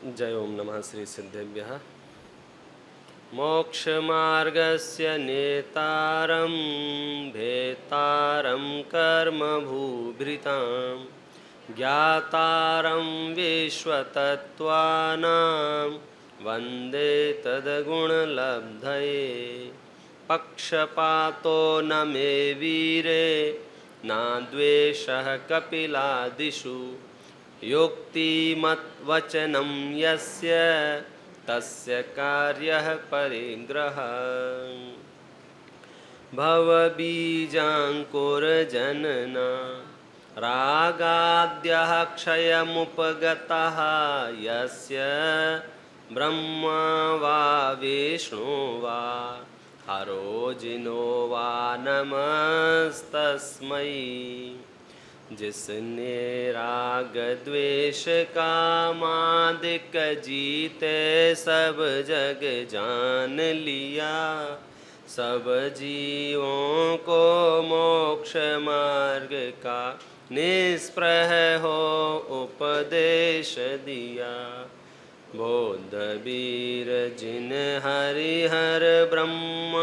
जय ओम नमः श्री सिद्धेभ्यः। मोक्षमार्गस्य नेतारं भेतारं कर्मभूभृतां ज्ञातारं विश्वतत्त्वानां वन्दे तद्गुणलब्धये। पक्षपातो न मे वीरे न द्वेषः कपिलादिषु युक्तिमद्वचनं यस्य तस्य कार्यः परिग्रहः। भवबीजाङ्कुरजनना रागाद्यः क्षयमुपगतः यस्य ब्रह्मा वा विष्णु वा हरो जिनो वा नमस्तस्मै। जिसने राग द्वेष कामादिक जीते सब जग जान लिया, सब जीवों को मोक्ष मार्ग का निष्प्रह हो उपदेश दिया। बोध वीर जिन हरिहर ब्रह्म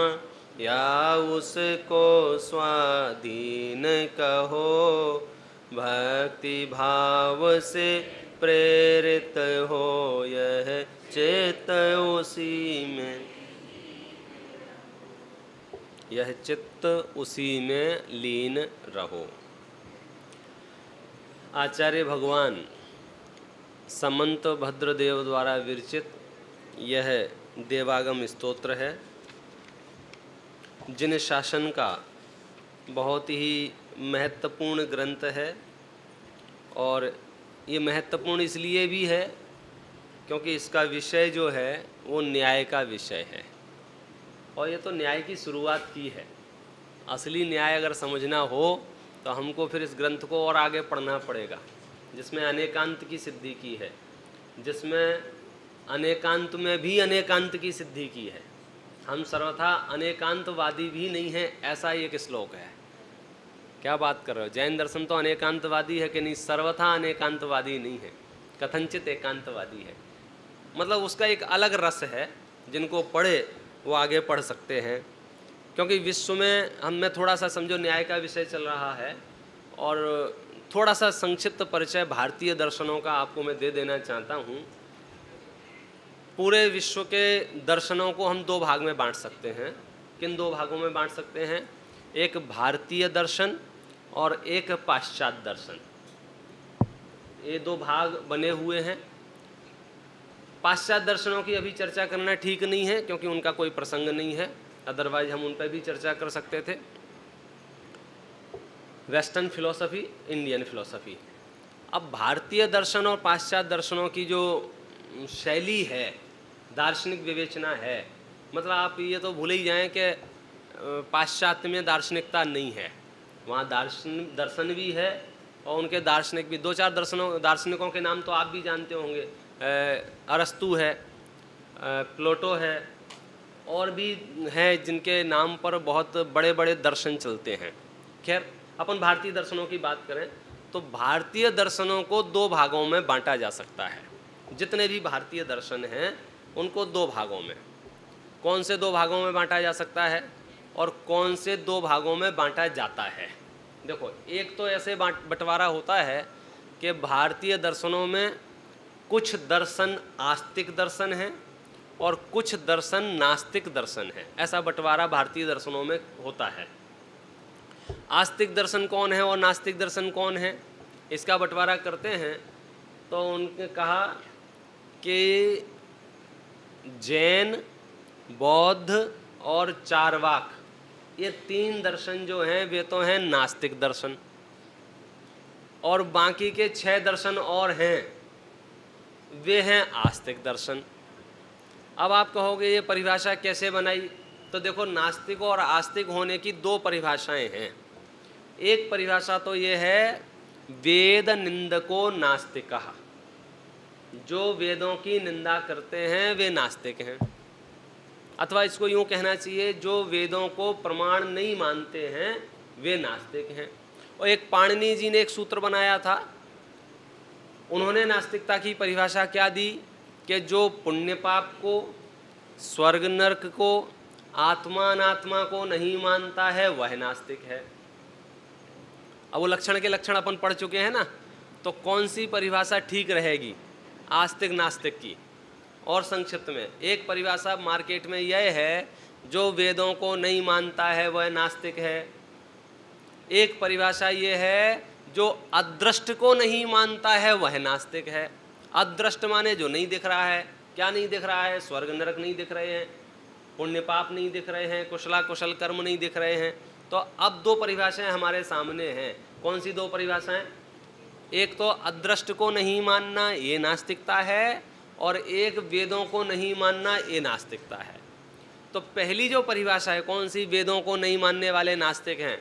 या उसको स्वाधीन कहो, भक्ति भाव से प्रेरित हो यह चित्त उसी में, यह चित्त उसी में लीन रहो। आचार्य भगवान समंत भद्रदेव द्वारा विरचित यह देवागम स्तोत्र है, जिन शासन का बहुत ही महत्वपूर्ण ग्रंथ है। और ये महत्वपूर्ण इसलिए भी है क्योंकि इसका विषय जो है वो न्याय का विषय है, और ये तो न्याय की शुरुआत की है। असली न्याय अगर समझना हो तो हमको फिर इस ग्रंथ को और आगे पढ़ना पड़ेगा, जिसमें अनेकांत की सिद्धि की है, जिसमें अनेकांत में भी अनेकांत की सिद्धि की है। हम सर्वथा अनेकांतवादी भी नहीं हैं, ऐसा एक श्लोक है। क्या बात कर रहे हो? जैन दर्शन तो अनेकांतवादी है कि नहीं? सर्वथा अनेकांतवादी नहीं है, कथनचित एकांतवादी है। मतलब उसका एक अलग रस है, जिनको पढ़े वो आगे पढ़ सकते हैं। क्योंकि विश्व में हमें थोड़ा सा समझो न्याय का विषय चल रहा है, और थोड़ा सा संक्षिप्त परिचय भारतीय दर्शनों का आपको मैं दे देना चाहता हूँ। पूरे विश्व के दर्शनों को हम दो भाग में बांट सकते हैं। किन दो भागों में बांट सकते हैं? एक भारतीय दर्शन और एक पाश्चात्य दर्शन। ये दो भाग बने हुए हैं। पाश्चात्य दर्शनों की अभी चर्चा करना ठीक नहीं है, क्योंकि उनका कोई प्रसंग नहीं है, अदरवाइज हम उन पर भी चर्चा कर सकते थे। Western philosophy, Indian philosophy. अब भारतीय दर्शन और पाश्चात्य दर्शनों की जो शैली है, दार्शनिक विवेचना है, मतलब आप ये तो भूल ही जाएं कि पाश्चात्य में दार्शनिकता नहीं है। वहाँ दर्शन भी है और उनके दार्शनिक भी। दो चार दार्शनिकों के नाम तो आप भी जानते होंगे। अरस्तु है, प्लेटो है, और भी हैं जिनके नाम पर बहुत बड़े बड़े दर्शन चलते हैं। खैर, अपन भारतीय दर्शनों की बात करें तो भारतीय दर्शनों को दो भागों में बांटा जा सकता है। जितने भी भारतीय दर्शन हैं उनको दो भागों में। कौन से दो भागों में बांटा जा सकता है और कौन से दो भागों में बांटा जाता है? देखो, एक तो ऐसे बंटवारा होता है कि भारतीय दर्शनों में कुछ दर्शन आस्तिक दर्शन हैं और कुछ दर्शन नास्तिक दर्शन है। ऐसा बंटवारा भारतीय दर्शनों में होता है। आस्तिक दर्शन कौन है और नास्तिक दर्शन कौन है, इसका बंटवारा करते हैं तो उनने कहा कि जैन, बौद्ध और चारवाक, ये तीन दर्शन जो हैं वे तो हैं नास्तिक दर्शन, और बाकी के 6 दर्शन और हैं वे हैं आस्तिक दर्शन। अब आप कहोगे ये परिभाषा कैसे बनाई? तो देखो, नास्तिक और आस्तिक होने की दो परिभाषाएं हैं। एक परिभाषा तो ये है वेद निंदको नास्तिकः, जो वेदों की निंदा करते हैं वे नास्तिक हैं। अथवा इसको यूँ कहना चाहिए, जो वेदों को प्रमाण नहीं मानते हैं वे नास्तिक हैं। और एक पाणिनि जी ने एक सूत्र बनाया था, उन्होंने नास्तिकता की परिभाषा क्या दी कि जो पुण्य पाप को, स्वर्ग नरक को, आत्मा अनात्मा को नहीं मानता है वह नास्तिक है। अब वो लक्षण के लक्षण अपन पढ़ चुके हैं ना, तो कौन सी परिभाषा ठीक रहेगी आस्तिक नास्तिक की? और संक्षिप्त में एक परिभाषा मार्केट में यह है, जो वेदों को नहीं मानता है वह नास्तिक है। एक परिभाषा ये है, जो अदृष्ट को नहीं मानता है वह नास्तिक है। अदृष्ट माने जो नहीं दिख रहा है। क्या नहीं दिख रहा है? स्वर्ग नरक नहीं दिख रहे हैं, पुण्य पाप नहीं दिख रहे हैं, कुशला कुशल कर्म नहीं दिख रहे हैं। तो अब दो परिभाषाएं हमारे सामने हैं। कौन सी दो परिभाषाएं? एक तो अदृष्ट को नहीं मानना, ये नास्तिकता है, और एक वेदों को नहीं मानना, ये नास्तिकता है। तो पहली जो परिभाषा है, कौन सी? वेदों को नहीं मानने वाले नास्तिक हैं।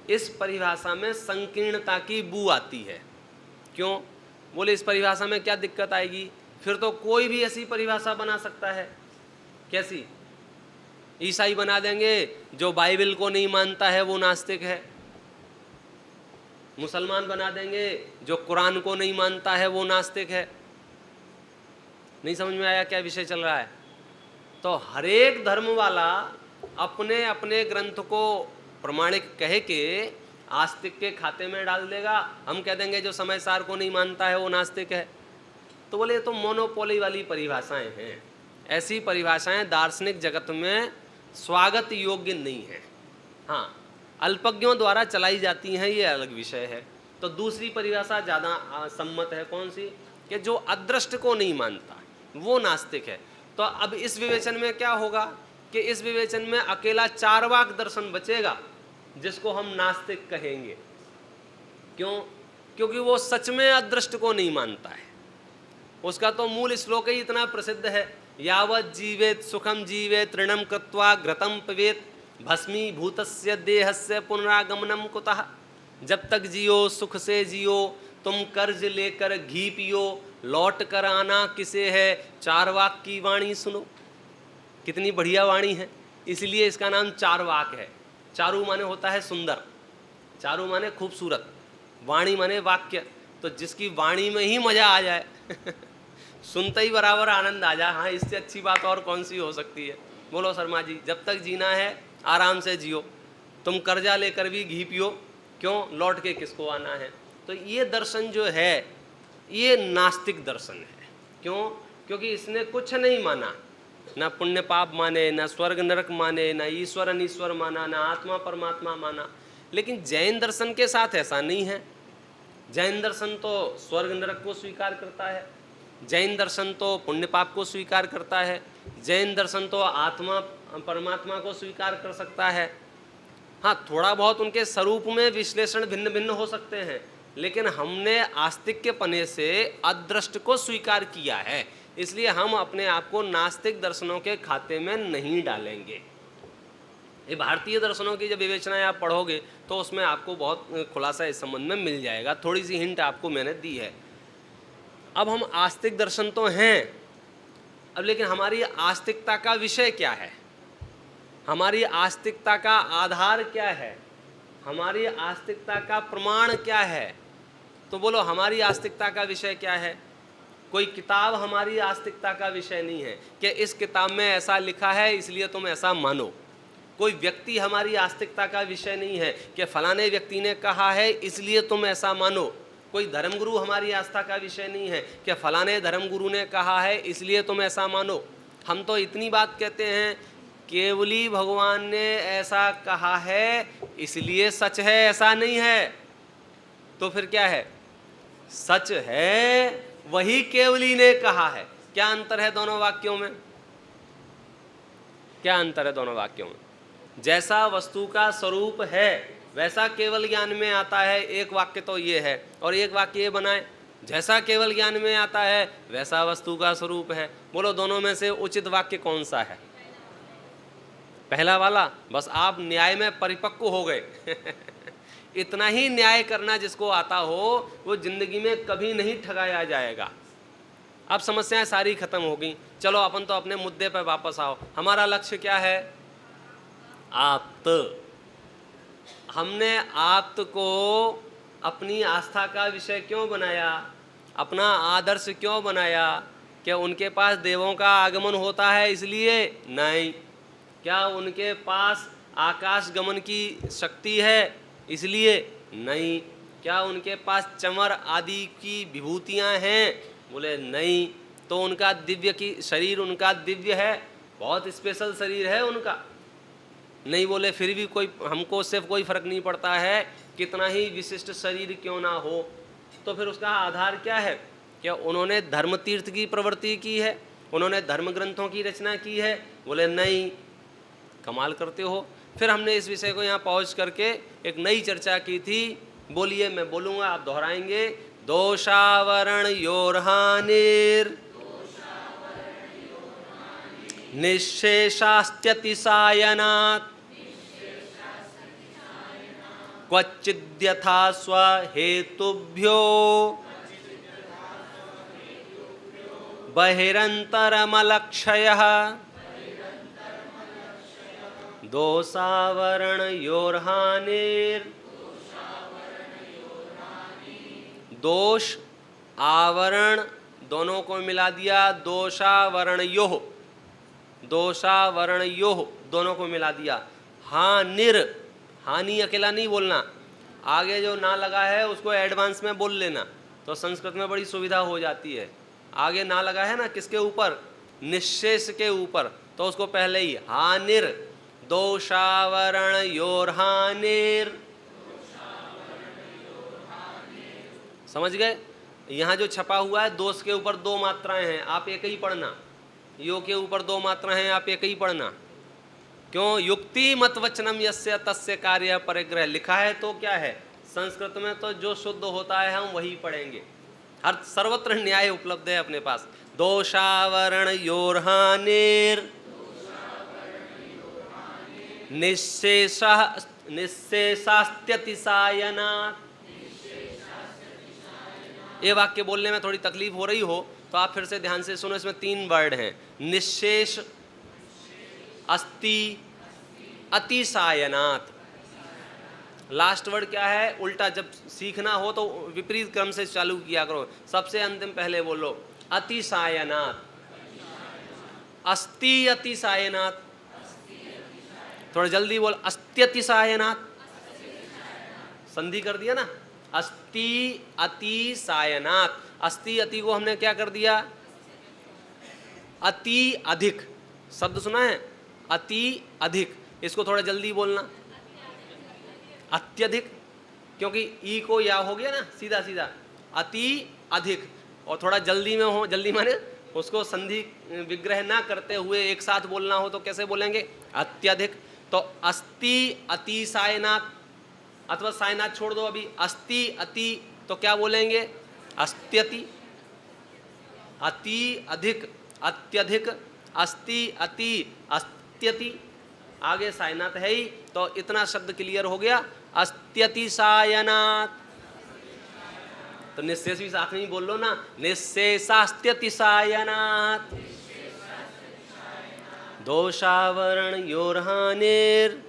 इस परिभाषा में संकीर्णता की बू आती है। क्यों? बोले इस परिभाषा में क्या दिक्कत आएगी? फिर तो कोई भी ऐसी परिभाषा बना सकता है। कैसी? ईसाई बना देंगे, जो बाइबल को नहीं मानता है वो नास्तिक है। मुसलमान बना देंगे, जो कुरान को नहीं मानता है वो नास्तिक है। नहीं समझ में आया क्या विषय चल रहा है? तो हर एक धर्म वाला अपने अपने ग्रंथ को प्रमाणिक कह के आस्तिक के खाते में डाल देगा। हम कह देंगे जो समय सार को नहीं मानता है वो नास्तिक है। तो बोले तो मोनोपोली वाली परिभाषाएं हैं। ऐसी परिभाषाएं दार्शनिक जगत में स्वागत योग्य नहीं है। हाँ, अल्पज्ञों द्वारा चलाई जाती हैं, ये अलग विषय है। तो दूसरी परिभाषा ज़्यादा सम्मत है। कौन सी? कि जो अदृष्ट को नहीं मानता वो नास्तिक है। तो अब इस विवेचन में क्या होगा कि इस विवेचन में अकेला चारवाक दर्शन बचेगा, जिसको हम नास्तिक कहेंगे। क्यों? क्योंकि वो सच में अदृष्ट को नहीं मानता है। उसका तो मूल श्लोक ही इतना प्रसिद्ध है, यावत् जीवेत सुखम जीवेत ऋणम कृत्वा घृतम पिबेत भस्मीभूतस्य देहस्य पुनरागमनम कुतः। जब तक जियो सुख से जियो, तुम कर्ज लेकर घी पियो, लौट कर आना किसे है, चारवाक की वाणी सुनो। कितनी बढ़िया वाणी है, इसलिए इसका नाम चारवाक है। चारु माने होता है सुंदर, चारु माने खूबसूरत, वाणी माने वाक्य। तो जिसकी वाणी में ही मजा आ जाए सुनते ही बराबर आनंद आ जाए, हाँ इससे अच्छी बात और कौन सी हो सकती है? बोलो शर्मा जी, जब तक जीना है आराम से जियो, तुम कर्जा लेकर भी घी पियो, क्यों? लौट के किसको आना है? तो ये दर्शन जो है ये नास्तिक दर्शन है। क्यों? क्योंकि इसने कुछ नहीं माना, ना पुण्य पाप माने, ना स्वर्ग नरक माने, ना ईश्वर अनीश्वर माना, ना आत्मा परमात्मा माना। लेकिन जैन दर्शन के साथ ऐसा नहीं है। जैन दर्शन तो स्वर्ग नरक को स्वीकार करता है, जैन दर्शन तो पुण्य पाप को स्वीकार करता है, जैन दर्शन तो आत्मा परमात्मा को स्वीकार कर सकता है। हाँ, थोड़ा बहुत उनके स्वरूप में विश्लेषण भिन्न भिन्न हो सकते हैं, लेकिन हमने आस्तिक के पने से अदृष्ट को स्वीकार किया है, इसलिए हम अपने आप को नास्तिक दर्शनों के खाते में नहीं डालेंगे। ये भारतीय दर्शनों की जब विवेचनाएं आप पढ़ोगे तो उसमें आपको बहुत खुलासा इस संबंध में मिल जाएगा। थोड़ी सी हिंट आपको मैंने दी है। अब हम आस्तिक दर्शन तो हैं, अब लेकिन हमारी आस्तिकता का विषय क्या है? हमारी आस्तिकता का आधार क्या है? हमारी आस्तिकता का प्रमाण क्या है? तो बोलो हमारी आस्तिकता का विषय क्या है? कोई किताब हमारी आस्तिकता का विषय नहीं है कि इस किताब में ऐसा लिखा है इसलिए तुम ऐसा मानो। कोई व्यक्ति हमारी आस्तिकता का विषय नहीं है कि फलाने व्यक्ति ने कहा है इसलिए तुम ऐसा मानो। कोई धर्मगुरु हमारी आस्था का विषय नहीं है कि फलाने धर्मगुरु ने कहा है इसलिए तुम ऐसा मानो। हम तो इतनी बात कहते हैं, केवली भगवान ने ऐसा कहा है इसलिए सच है, ऐसा नहीं है। तो फिर क्या है? सच है वही केवली ने कहा है। क्या अंतर है दोनों वाक्यों में? क्या अंतर है दोनों वाक्यों में? जैसा वस्तु का स्वरूप है वैसा केवल ज्ञान में आता है। एक वाक्य तो ये है और एक वाक्य ये बनाए, जैसा केवल ज्ञान में आता है वैसा वस्तु का स्वरूप है। बोलो दोनों में से उचित वाक्य कौन सा है? पहला वाला। बस आप न्याय में परिपक्व हो गए इतना ही न्याय करना जिसको आता हो वो जिंदगी में कभी नहीं ठगाया जाएगा। अब समस्याएं सारी खत्म हो गई। चलो अपन तो अपने मुद्दे पर वापस आओ। हमारा लक्ष्य क्या है? आप्त। हमने आप्त को अपनी आस्था का विषय क्यों बनाया? अपना आदर्श क्यों बनाया? क्या उनके पास देवों का आगमन होता है इसलिए? नहीं। क्या उनके पास आकाश गमन की शक्ति है इसलिए? नहीं। क्या उनके पास चमर आदि की विभूतियां हैं? बोले नहीं। तो उनका दिव्य की शरीर उनका दिव्य है, बहुत स्पेशल शरीर है उनका। नहीं बोले फिर भी कोई हमको सिर्फ कोई फर्क नहीं पड़ता है, कितना ही विशिष्ट शरीर क्यों ना हो। तो फिर उसका आधार क्या है? क्या उन्होंने धर्म तीर्थ की प्रवृत्ति की है, उन्होंने धर्म ग्रंथों की रचना की है? बोले नहीं। कमाल करते हो। फिर हमने इस विषय को यहाँ पहुँच करके एक नई चर्चा की थी। बोलिए, मैं बोलूँगा, आप दोहराएंगे। दोषावरण योरहानिर निःशेषास्त्यतिशायनात् क्वचिद्यथा स्वहेतुभ्यो बहिरन्तरमलक्षयः दोषावरणयोर्हानिर्। दोष आवरण दोनों को मिला दिया, दोषावरणयोः, दोषावरणयोः दोनों को मिला दिया। हानिर, हानि अकेला नहीं बोलना, आगे जो ना लगा है उसको एडवांस में बोल लेना, तो संस्कृत में बड़ी सुविधा हो जाती है। आगे ना लगा है ना किसके ऊपर? निःशेष के ऊपर, तो उसको पहले ही हानिर, दोषावरण योरहानिर। समझ गए? यहाँ जो छपा हुआ है दोष के ऊपर दो मात्राएं हैं, आप एक ही पढ़ना। यो के ऊपर दो मात्राएं हैं, आप एक ही पढ़ना। क्यों? युक्ति मत वचनम यस्य तस्य कार्य परिग्रह लिखा है, तो क्या है संस्कृत में तो जो शुद्ध होता है हम वही पढ़ेंगे। हर सर्वत्र न्याय उपलब्ध है अपने पास। दोषावरण योरहानिर निःशेषास्त्यतिशायनात्। ये वाक्य बोलने में थोड़ी तकलीफ हो रही हो तो आप फिर से ध्यान से सुनो। इसमें तीन वर्ड हैं, निःशेष, अस्ति, अतिशायनात्। लास्ट वर्ड क्या है? उल्टा, जब सीखना हो तो विपरीत क्रम से चालू किया करो। सबसे अंतिम पहले बोलो अतिशायनात्, अस्ति अतिशायनात्। थोड़ा जल्दी बोल, अस्त्यतिशायनात्। संधि कर दिया ना, अस्ति अतिशायनात्। अस्ति अति को हमने क्या कर दिया? अति अधिक। शब्द सुना है? अति अधिक। इसको थोड़ा जल्दी बोलना, अत्यधिक, क्योंकि ई को या हो गया ना सीधा सीधा, अति अधिक। और थोड़ा जल्दी में हो, जल्दी माने उसको संधि विग्रह ना करते हुए एक साथ बोलना हो तो कैसे बोलेंगे? अत्यधिक। तो अस्ति अतिशायनात्, अथवा सायनात् छोड़ दो अभी, अस्ति अति, तो क्या बोलेंगे? अस्त्यति। अति अधिक, अत्यधिक, अस्ति अति, अस्त्यति। आगे सायनात् है ही, तो इतना शब्द क्लियर हो गया, अस्त्यतिशायनात्। तो निःशेष भी साथ में ही बोल लो ना, निःशेषास्त्यतिशायनात्। दोषावरण योरहानिर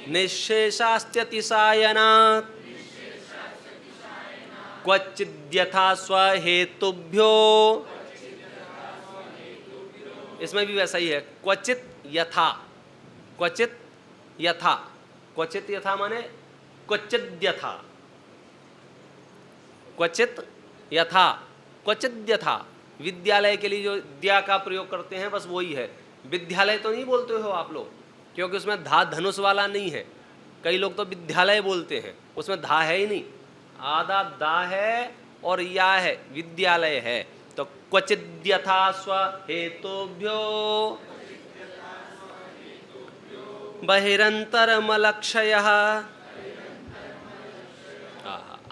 निःशेषास्त्यतिशायनात् क्वचिद्यथा स्वहेतुभ्यो। इसमें भी वैसा ही है, क्वचित यथा, क्वचित यथा। क्वचित यथा माने क्वचिद यथा, क्वचित यथा, क्वचिद यथा। विद्यालय के लिए जो द्या का प्रयोग करते हैं बस वही है। विद्यालय तो नहीं बोलते हो आप लोग, क्योंकि उसमें धा धनुष वाला नहीं है। कई लोग तो विद्यालय बोलते हैं, उसमें धा है ही नहीं, आधा दा है और या है, विद्यालय है। तो क्वचिद यथा स्वहेतुभ्यो बहिरंतरमलक्षयः।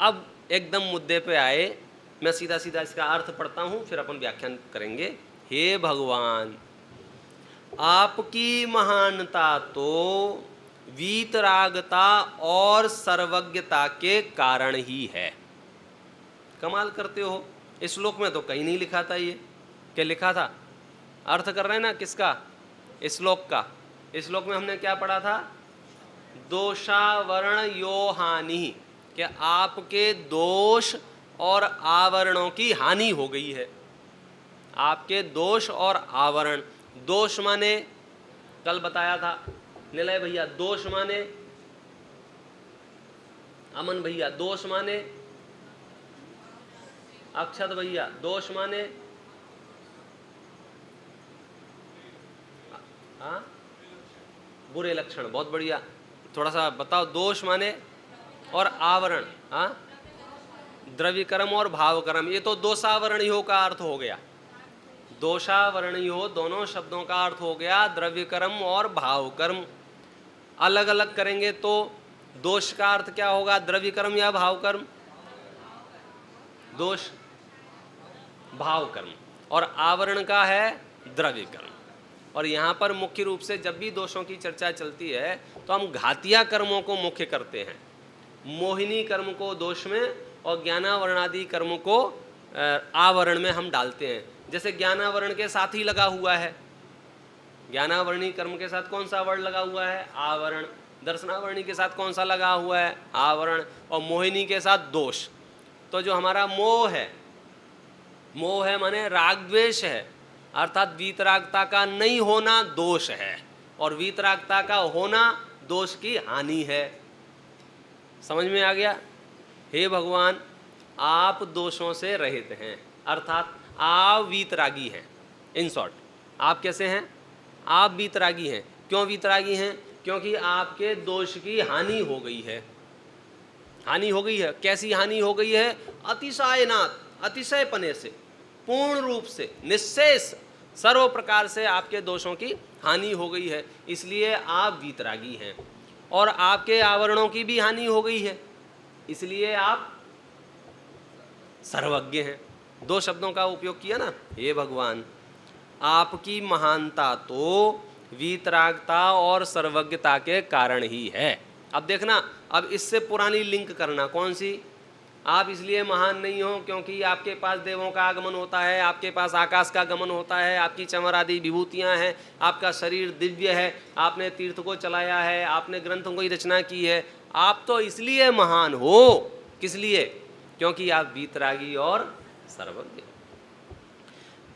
अब एकदम मुद्दे पे आए, मैं सीधा सीधा इसका अर्थ पढ़ता हूँ, फिर अपन व्याख्यान करेंगे। हे भगवान, आपकी महानता तो वीतरागता और सर्वज्ञता के कारण ही है। कमाल करते हो। इस श्लोक में तो कहीं नहीं लिखा था ये। क्या लिखा था? अर्थ कर रहे हैं ना किसका? इस श्लोक का। इस श्लोक में हमने क्या पढ़ा था? दोषावरण यो हानि, कि आपके दोष और आवरणों की हानि हो गई है। आपके दोष और आवरण, दोष माने कल बताया था निलय भैया, दोष माने अमन भैया, दोष माने अक्षत भैया, दोष माने हाँ बुरे लक्षण, बहुत बढ़िया, थोड़ा सा बताओ। दोष माने और आवरण, हाँ द्रव्य कर्म और भाव कर्म, ये तो दोषावरणियों का अर्थ हो गया। दोषावरणियों दोनों शब्दों का अर्थ हो गया द्रव्य कर्म और भाव कर्म। अलग अलग करेंगे तो दोष का अर्थ क्या होगा, द्रव्य कर्म या भाव कर्म? दोष भाव कर्म, और आवरण का है द्रव्य कर्म। और यहाँ पर मुख्य रूप से जब भी दोषों की चर्चा चलती है तो हम घातिया कर्मों को मुख्य करते हैं। मोहिनी कर्म को दोष में और ज्ञानावरणादि कर्म को आवरण में हम डालते हैं। जैसे ज्ञानावरण के साथ ही लगा हुआ है, ज्ञानावरणी कर्म के साथ कौन सा वर्ण लगा हुआ है, आवरण। दर्शनावरणी के साथ कौन सा लगा हुआ है, आवरण। और मोहिनी के साथ दोष। तो जो हमारा मोह है, मोह है माने राग द्वेष है, अर्थात वीतरागता का नहीं होना दोष है, और वीतरागता का होना दोष की हानि है। समझ में आ गया? हे भगवान, आप दोषों से रहित हैं, अर्थात आप वीतरागी हैं। इन शॉर्ट, आप कैसे हैं? आप वीतरागी हैं। क्यों वीतरागी हैं? क्योंकि आपके दोष की हानि हो गई है। हानि हो गई है, कैसी हानि हो गई है? अतिशयनात्, अतिशयपने से, पूर्ण रूप से, निश्शेष, सर्व प्रकार से आपके दोषों की हानि हो गई है, इसलिए आप वीतरागी हैं। और आपके आवरणों की भी हानि हो गई है, इसलिए आप सर्वज्ञ हैं। दो शब्दों का उपयोग किया ना। हे भगवान, आपकी महानता तो वीतरागता और सर्वज्ञता के कारण ही है। अब देखना, अब इससे पुरानी लिंक करना, कौन सी? आप इसलिए महान नहीं हो क्योंकि आपके पास देवों का आगमन होता है, आपके पास आकाश का गमन होता है, आपकी चमर आदि विभूतियाँ हैं, आपका शरीर दिव्य है, आपने तीर्थ को चलाया है, आपने ग्रंथों की रचना की है। आप तो इसलिए महान हो। किस लिए? क्योंकि आप वीतरागी और सर्वज्ञ।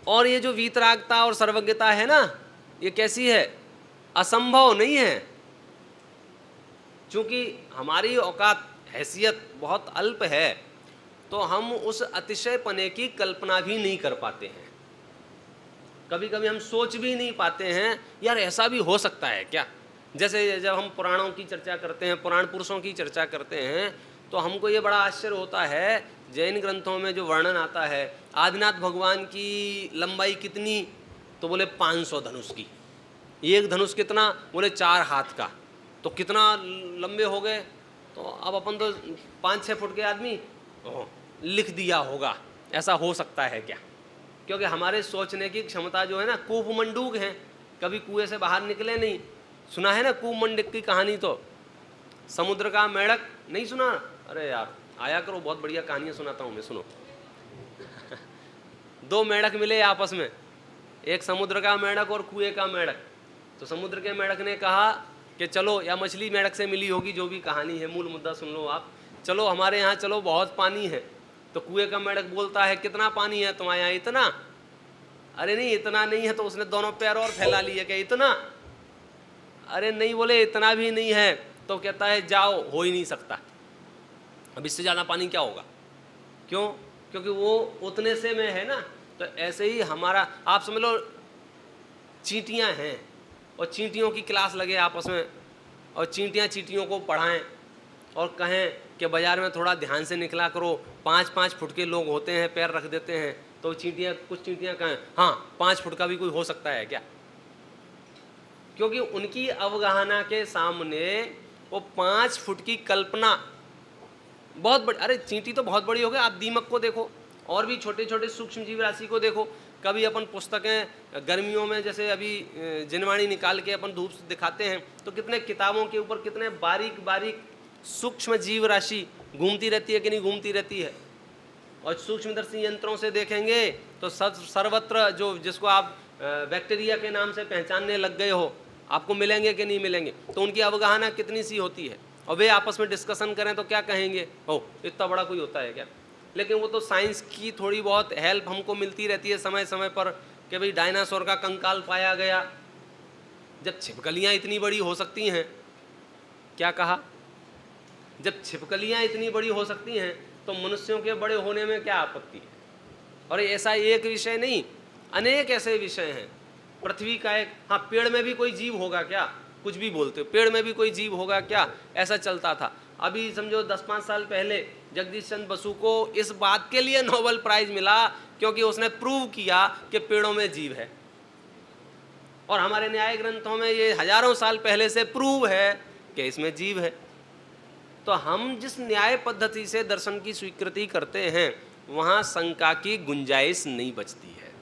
और ये जो वीतरागता और सर्वज्ञता है ना, ये कैसी है? असंभव नहीं है। चूंकि हमारी औकात, हैसियत बहुत अल्प है, तो हम उस अतिशयपने की कल्पना भी नहीं कर पाते हैं। कभी कभी हम सोच भी नहीं पाते हैं, यार ऐसा भी हो सकता है क्या? जैसे जब हम पुराणों की चर्चा करते हैं, पुराण पुरुषों की चर्चा करते हैं, तो हमको ये बड़ा आश्चर्य होता है, जैन ग्रंथों में जो वर्णन आता है, आदिनाथ भगवान की लंबाई कितनी? तो बोले 500 धनुष की। एक धनुष कितना? बोले 4 हाथ का। तो कितना लंबे हो गए? तो अब अपन तो 5-6 फुट के आदमी लिख दिया होगा। ऐसा हो सकता है क्या? क्योंकि हमारे सोचने की क्षमता जो है ना, कूपमंडूक है, कभी कुएं से बाहर निकले नहीं। सुना है ना कूपमंडूक की कहानी? तो समुद्र का मेढक नहीं सुना? अरे यार आया करो, बहुत बढ़िया कहानियाँ सुनाता हूँ मैं, सुनो। 2 मेढक मिले आपस में, एक समुद्र का मेढक और कुएं का मेढक। तो समुद्र के मेढक ने कहा कि चलो, या मछली मेढक से मिली होगी, जो भी कहानी है, मूल मुद्दा सुन लो आप, चलो हमारे यहाँ चलो, बहुत पानी है। तो कुएं का मेढक बोलता है, कितना पानी है तुम्हारे यहाँ? इतना। अरे नहीं, इतना नहीं है। तो उसने दोनों पैर और फैला लिए, क्या इतना? अरे नहीं, बोले इतना भी नहीं है। तो कहता है जाओ, हो ही नहीं सकता, अब इससे ज़्यादा पानी क्या होगा? क्यों? क्योंकि वो उतने से में है ना। तो ऐसे ही हमारा, आप समझ लो चींटियाँ हैं, और चींटियों की क्लास लगे आपस में, और चींटियाँ चींटियों को पढ़ाएं और कहें कि बाज़ार में थोड़ा ध्यान से निकला करो, 5-5 फुट के लोग होते हैं, पैर रख देते हैं। तो चींटियाँ, कुछ चींटियाँ कहें हाँ 5 फुट का भी कोई हो सकता है क्या? क्योंकि उनकी अवगाहना के सामने वो 5 फुट की कल्पना बहुत बड़ी। अरे चींटी तो बहुत बड़ी हो गई, आप दीमक को देखो, और भी छोटे छोटे सूक्ष्म जीव राशि को देखो। कभी अपन पुस्तकें गर्मियों में जैसे अभी जिनवाणी निकाल के अपन धूप से दिखाते हैं, तो कितने किताबों के ऊपर कितने बारीक बारीक सूक्ष्म जीव राशि घूमती रहती है कि नहीं घूमती रहती है। और सूक्ष्मदर्शी यंत्रों से देखेंगे तो सर्वत्र जो, जिसको आप बैक्टीरिया के नाम से पहचानने लग गए हो, आपको मिलेंगे कि नहीं मिलेंगे। तो उनकी अवगाहना कितनी सी होती है, और वे आपस में डिस्कशन करें तो क्या कहेंगे? ओ इतना बड़ा कोई होता है क्या? लेकिन वो तो साइंस की थोड़ी बहुत हेल्प हमको मिलती रहती है समय समय पर कि भाई डायनासोर का कंकाल पाया गया। जब छिपकलियाँ इतनी बड़ी हो सकती हैं, क्या कहा, जब छिपकलियाँ इतनी बड़ी हो सकती हैं तो मनुष्यों के बड़े होने में क्या आपत्ति है। और ऐसा एक विषय नहीं, अनेक ऐसे विषय हैं। पृथ्वी का एक, हाँ पेड़ में भी कोई जीव होगा क्या, कुछ भी बोलते हो, पेड़ में भी कोई जीव होगा क्या, ऐसा चलता था। अभी समझो 10-5 साल पहले जगदीश चंद्र बसु को इस बात के लिए नोबेल प्राइज मिला क्योंकि उसने प्रूव किया कि पेड़ों में जीव है। और हमारे न्याय ग्रंथों में ये हजारों साल पहले से प्रूव है कि इसमें जीव है। तो हम जिस न्याय पद्धति से दर्शन की स्वीकृति करते हैं वहाँ शंका की गुंजाइश नहीं बचती है।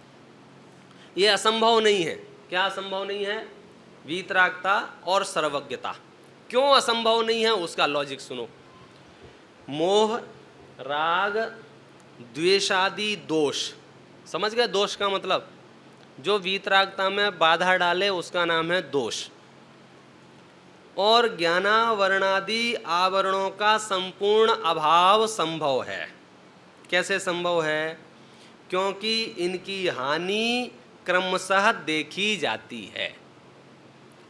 ये असंभव नहीं है। क्या असंभव नहीं है? वीतरागता और सर्वज्ञता। क्यों असंभव नहीं है उसका लॉजिक सुनो। मोह, राग, द्वेषादि दोष, समझ गए दोष का मतलब? जो वीतरागता में बाधा डाले उसका नाम है दोष। और ज्ञानावरणादि आवरणों का संपूर्ण अभाव संभव है। कैसे संभव है? क्योंकि इनकी हानि क्रमशः देखी जाती है।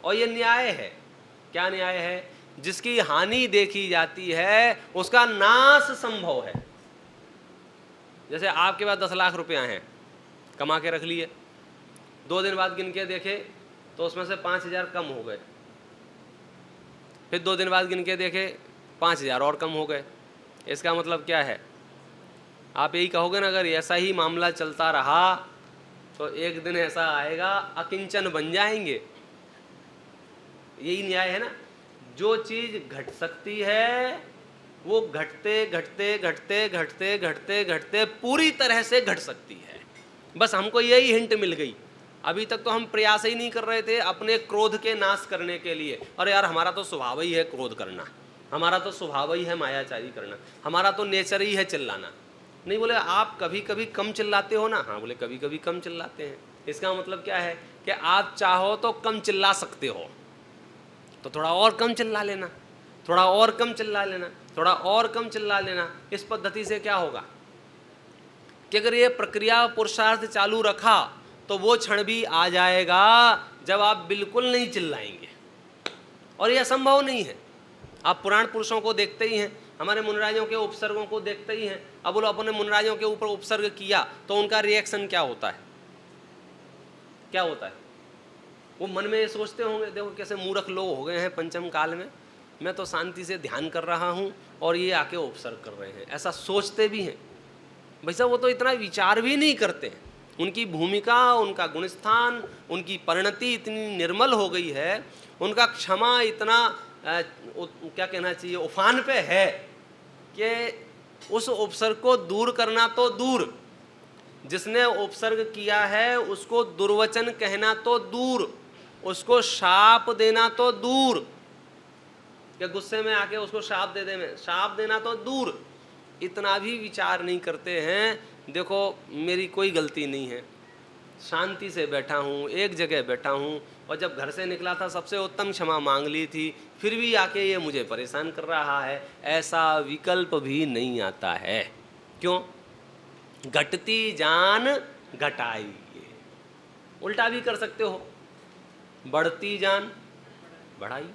और ये न्याय है। क्या न्याय है? जिसकी हानि देखी जाती है उसका नाश संभव है। जैसे आपके पास 10 लाख रुपया हैं, कमा के रख लिए, 2 दिन बाद गिन के देखे तो उसमें से 5,000 कम हो गए, फिर 2 दिन बाद गिन के देखे 5,000 और कम हो गए। इसका मतलब क्या है? आप यही कहोगे ना, अगर ऐसा ही मामला चलता रहा तो एक दिन ऐसा आएगा अकिंचन बन जाएंगे। यही न्याय है ना। जो चीज घट सकती है वो घटते घटते घटते घटते घटते घटते पूरी तरह से घट सकती है। बस हमको यही हिंट मिल गई। अभी तक तो हम प्रयास ही नहीं कर रहे थे अपने क्रोध के नाश करने के लिए। अरे यार हमारा तो स्वभाव ही है क्रोध करना, हमारा तो स्वभाव ही है मायाचारी करना, हमारा तो नेचर ही है चिल्लाना। नहीं, बोले आप कभी कभी कम चिल्लाते हो ना? हाँ, बोले कभी कभी कम चिल्लाते हैं। इसका मतलब क्या है कि आप चाहो तो कम चिल्ला सकते हो, तो थोड़ा और कम चिल्ला लेना, थोड़ा और कम चिल्ला लेना, थोड़ा और कम चिल्ला लेना। इस पद्धति से क्या होगा कि अगर ये प्रक्रिया पुरुषार्थ चालू रखा तो वो क्षण भी आ जाएगा जब आप बिल्कुल नहीं चिल्लाएंगे। और ये असंभव नहीं है। आप पुराण पुरुषों को देखते ही हैं, हमारे मुनराजों के उपसर्गों को देखते ही हैं। अब बोलो अपने मुनराजों के ऊपर उपसर्ग किया तो उनका रिएक्शन क्या होता है? क्या होता है? वो मन में ये सोचते होंगे, देखो कैसे मूर्ख लोग हो गए हैं पंचम काल में, मैं तो शांति से ध्यान कर रहा हूँ और ये आके उपसर्ग कर रहे हैं। ऐसा सोचते भी हैं। भाई साहब वो तो इतना विचार भी नहीं करते हैं। उनकी भूमिका, उनका गुणस्थान, उनकी परिणति इतनी निर्मल हो गई है, उनका क्षमा इतना क्या कहना चाहिए उफान पे है कि उस उपसर्ग को दूर करना तो दूर, जिसने उपसर्ग किया है उसको दुर्वचन कहना तो दूर, उसको शाप देना तो दूर, क्या गुस्से में आके उसको शाप दे दे, में शाप देना तो दूर, इतना भी विचार नहीं करते हैं। देखो मेरी कोई गलती नहीं है, शांति से बैठा हूँ, एक जगह बैठा हूँ, और जब घर से निकला था सबसे उत्तम क्षमा मांग ली थी, फिर भी आके ये मुझे परेशान कर रहा है, ऐसा विकल्प भी नहीं आता है। क्यों? घटती जान घटाइए। उल्टा भी कर सकते हो, बढ़ती जान बढ़ाई।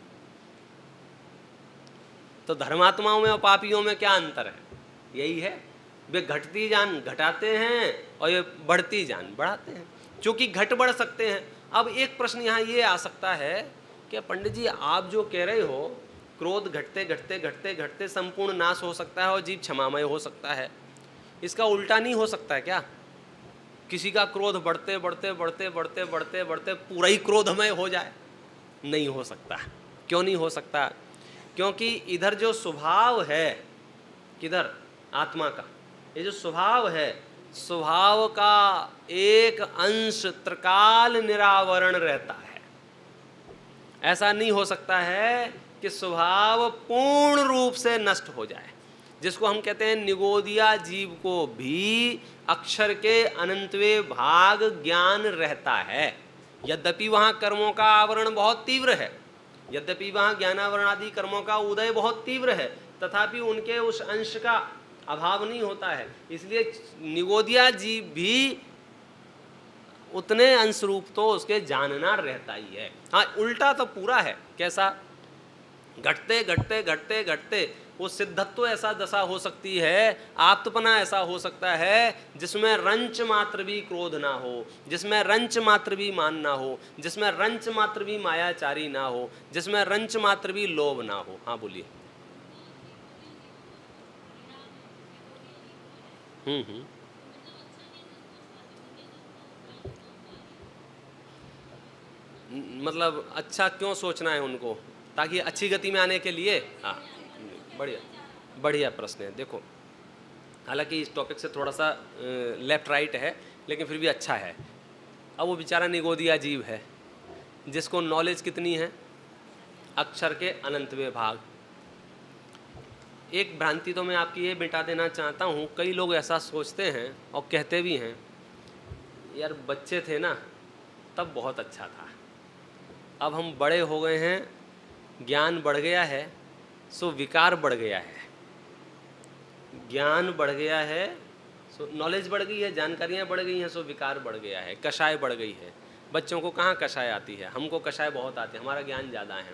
तो धर्मात्माओं में और पापियों में क्या अंतर है? यही है, वे घटती जान घटाते हैं और ये बढ़ती जान बढ़ाते हैं, क्योंकि घट बढ़ सकते हैं। अब एक प्रश्न यहाँ ये आ सकता है कि पंडित जी आप जो कह रहे हो क्रोध घटते घटते घटते घटते संपूर्ण नाश हो सकता है और जीव क्षमामय हो सकता है, इसका उल्टा नहीं हो सकता है क्या? किसी का क्रोध बढ़ते बढ़ते बढ़ते बढ़ते बढ़ते बढ़ते पूरा ही क्रोधमय हो जाए? नहीं हो सकता। क्यों नहीं हो सकता? क्योंकि इधर जो स्वभाव है, किधर आत्मा का ये जो स्वभाव है, स्वभाव का एक अंश त्रिकाल निरावरण रहता है। ऐसा नहीं हो सकता है कि स्वभाव पूर्ण रूप से नष्ट हो जाए, जिसको हम कहते हैं निगोदिया जीव को भी अक्षर के अनंतवे भाग ज्ञान रहता है। यद्यपि वहाँ कर्मों का आवरण बहुत तीव्र है, यद्यपि वहाँ ज्ञानावरण आदि कर्मों का उदय बहुत तीव्र है, तथापि उनके उस अंश का अभाव नहीं होता है। इसलिए निगोदिया जीव भी उतने अंश रूप तो उसके जानना रहता ही है। हाँ, उल्टा तो पूरा है। कैसा? घटते घटते घटते घटते वो सिद्धत्व ऐसा दशा हो सकती है, आप्तपना ऐसा हो सकता है जिसमें रंच मात्र भी क्रोध ना हो, जिसमें रंच मात्र भी मान ना हो, जिसमें रंच मात्र भी मायाचारी ना हो, जिसमें रंच मात्र भी लोभ ना हो। हाँ बोलिए। हम्म। मतलब अच्छा क्यों सोचना है उनको? ताकि अच्छी गति में आने के लिए। हाँ, बढ़िया बढ़िया प्रश्न है। देखो, हालांकि इस टॉपिक से थोड़ा सा लेफ्ट राइट है, लेकिन फिर भी अच्छा है। अब वो बेचारा निगोदिया जीव है जिसको नॉलेज कितनी है? अक्षर के अनंतवें भाग। एक भ्रांति तो मैं आपकी ये मिटा देना चाहता हूँ। कई लोग ऐसा सोचते हैं और कहते भी हैं, यार बच्चे थे ना तब बहुत अच्छा था, अब हम बड़े हो गए हैं, ज्ञान बढ़ गया है, सो विकार बढ़ गया है। ज्ञान बढ़ गया है, सो नॉलेज बढ़ गई है, जानकारियाँ बढ़ गई हैं, सो विकार बढ़ गया है, कषाय बढ़ गई है। बच्चों को कहाँ कषाय आती है? हमको कषाय बहुत आती है, हमारा ज्ञान ज़्यादा है।